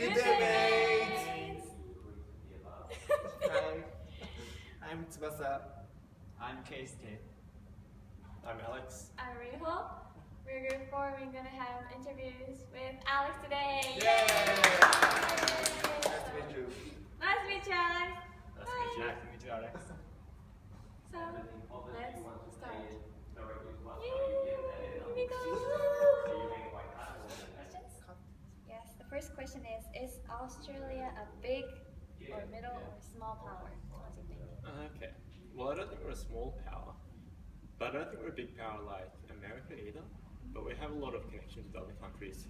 Good day, mates! Hi, I'm Tsubasa. I'm Keisuke. I'm Alex. I'm Riho. We're group 4. We're going to have interviews with Alex today. Yay! Nice to meet you. Nice to meet you, Alex. Nice to meet you. Nice to meet you, Alex. So, let's start. Yay! Here we go. Questions? Yes, the first question is Australia a big or middle or small power? What do you think? Okay. Well, I don't think we're a small power, but I don't think we're a big power like America either. But we have a lot of connections with other countries.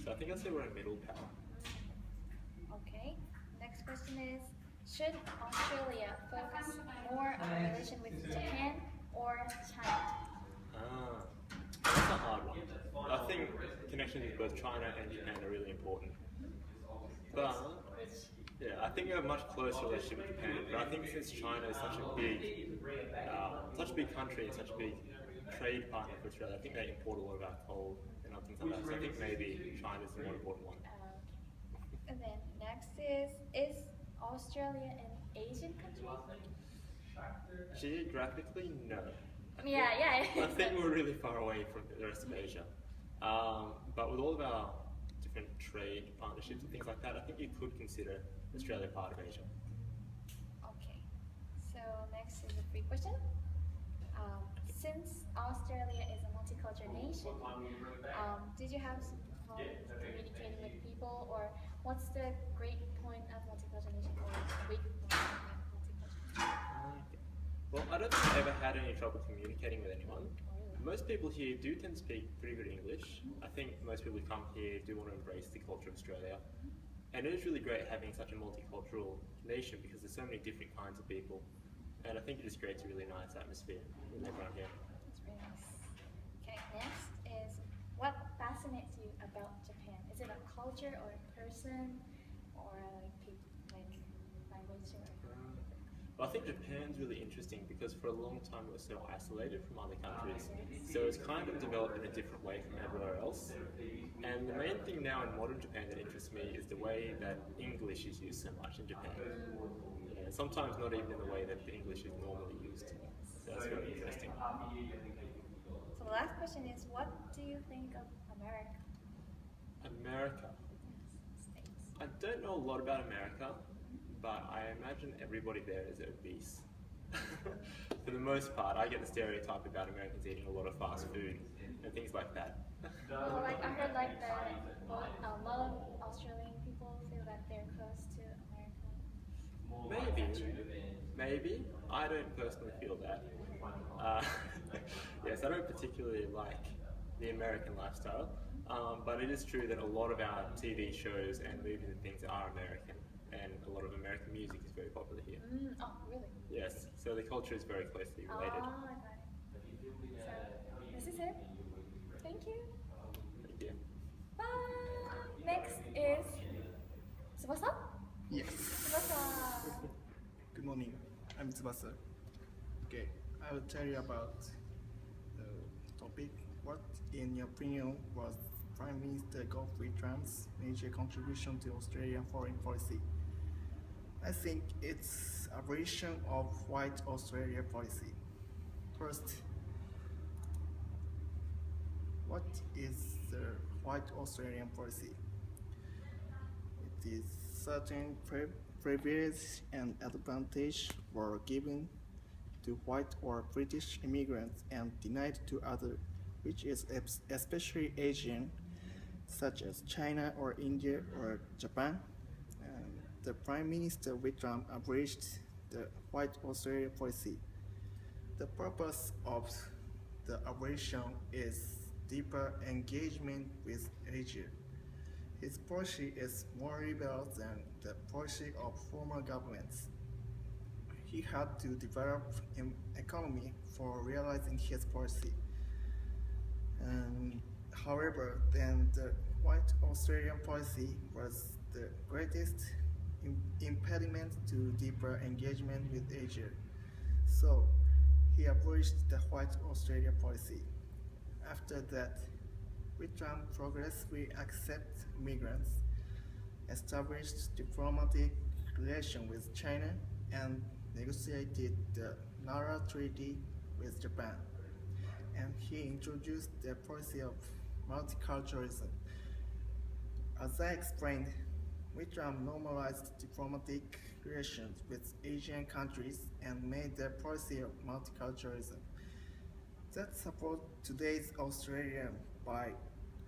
So I think I'd say we're a middle power. Okay. Next question is, should Australia focus more on the relation with Japan or China? That's a hard one. I think connections with both China and Japan are really important. But yeah, I think we have a much closer relationship with Japan. But I think since China is such a big country and such a big trade partner for Australia, I think they import a lot of our coal and other things like that. So I think maybe China's the more important one. And then next is Australia an Asian country? Geographically, no. Yeah. I think we're really far away from the rest of Asia. But with all of our different trade partnerships and things like that, I think you could consider Australia part of Asia. Okay. So next is a free question. Since Australia is a multicultural nation, did you have some fun communicating with people, or what's the great point of multicultural nation or the weak point of multicultural? Well, I don't think I've ever had any trouble communicating with anyone. Most people here do tend to speak pretty good English. I think most people who come here do want to embrace the culture of Australia. And it is really great having such a multicultural nation because there's so many different kinds of people. And I think it just creates a really nice atmosphere with everyone here. That's very nice. Okay, next is, what fascinates you about Japan? Is it a culture or a person or like language or? Well, I think Japan's really interesting because for a long time it was so isolated from other countries. So it's kind of developed in a different way from everywhere else. And the main thing now in modern Japan that interests me is the way that English is used so much in Japan. And sometimes not even in the way that the English is normally used. So that's very interesting. So the last question is, what do you think of America? America. States. I don't know a lot about America, but I imagine everybody there is obese. For the most part, I get the stereotype about Americans eating a lot of fast food and things like that. Well, like I heard like a lot of Australian people feel that they're close to America. Maybe. I don't personally feel that. Yes, I don't particularly like the American lifestyle, but it is true that a lot of our TV shows and movies and things are American, and a lot of American music is very popular here. Oh, really? Yes, so the culture is very closely related. Oh, I got it. So, this is it. Thank you. Thank you. Bye. Next is Tsubasa? Yes. Tsubasa. Good morning. I'm Tsubasa. Okay, I will tell you about the topic. What, in your opinion, was Prime Minister Godfrey Trump's major contribution to Australian foreign policy? I think it's a version of White Australia policy. First, what is the White Australian policy? It is certain privilege and advantage were given to white or British immigrants and denied to others, which is especially Asian, such as China or India or Japan. The Prime Minister Trump abolished the White Australia policy. The purpose of the abolition is deeper engagement with Asia. His policy is more liberal than the policy of former governments. He had to develop an economy for realizing his policy. However, then the White Australian policy was the greatest impediment to deeper engagement with Asia. So he abolished the White Australia policy. After that, with Trump progressively accept migrants established diplomatic relations with China and negotiated the Nara Treaty with Japan. And he introduced the policy of multiculturalism. As I explained, Vietnam normalized diplomatic relations with Asian countries and made their policy of multiculturalism. That supports today's Australia by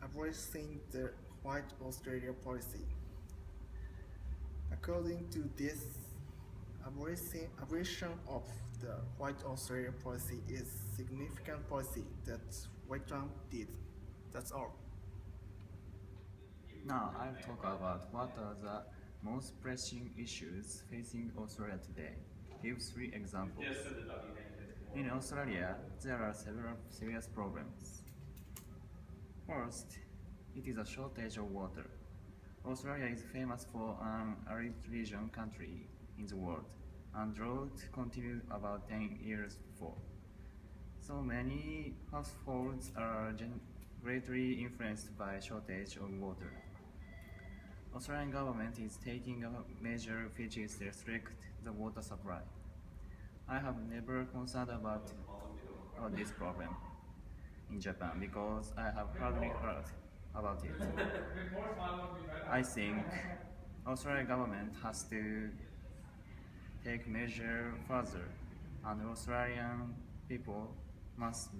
abolishing the White Australia policy. According to this, abolition of the White Australia policy is significant policy that Vietnam did. That's all. Now I'll talk about what are the most pressing issues facing Australia today. Give 3 examples. In Australia, there are several serious problems. First, it is a shortage of water. Australia is famous for an arid region country in the world, and drought continued about 10 years before. So many households are greatly influenced by shortage of water. Australian government is taking a measure which is restrict the water supply. I have never concerned about this problem in Japan because I have hardly heard about it. I think Australian government has to take measure further, and Australian people must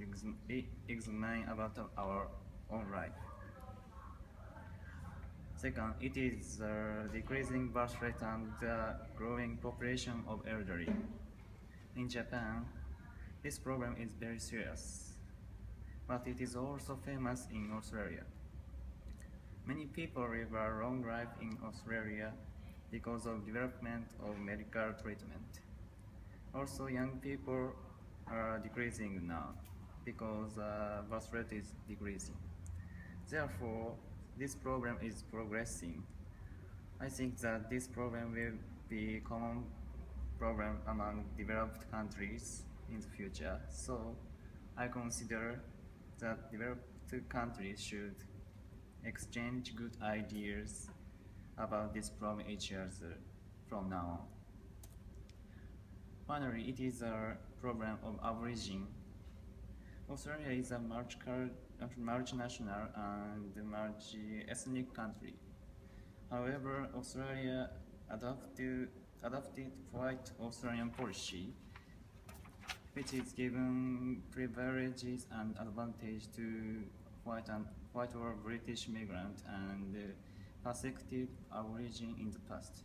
examine about our own life. Second, it is the decreasing birth rate and the growing population of elderly. In Japan, this problem is very serious, but it is also famous in Australia. Many people live a long life in Australia because of development of medical treatment. Also, young people are decreasing now because birth rate is decreasing. Therefore, this problem is progressing. I think that this problem will be a common problem among developed countries in the future. So I consider that developed countries should exchange good ideas about this problem each other from now on. Finally, it is a problem of averaging. Australia is a multinational and multi-ethnic country. However, Australia adopted White Australian policy, which is given privileges and advantage to white or British migrant and persecuted Aborigine in the past.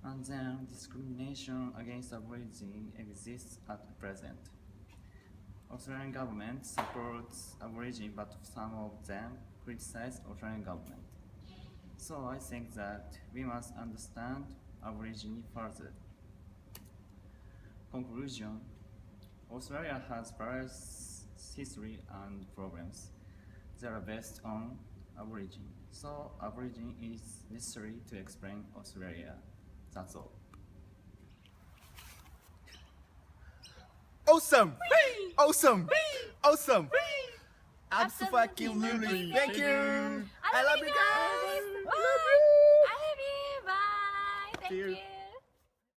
And then discrimination against Aborigine exists at present. Australian government supports Aborigine, but some of them criticize Australian government. So I think that we must understand Aborigine further. Conclusion: Australia has various history and problems that are based on Aborigine. So Aborigine is necessary to explain Australia. That's all. Awesome! Awesome! Awesome! Absolutely! Thank you! I love you guys! Love you! I love you! Bye! Thank See you. you!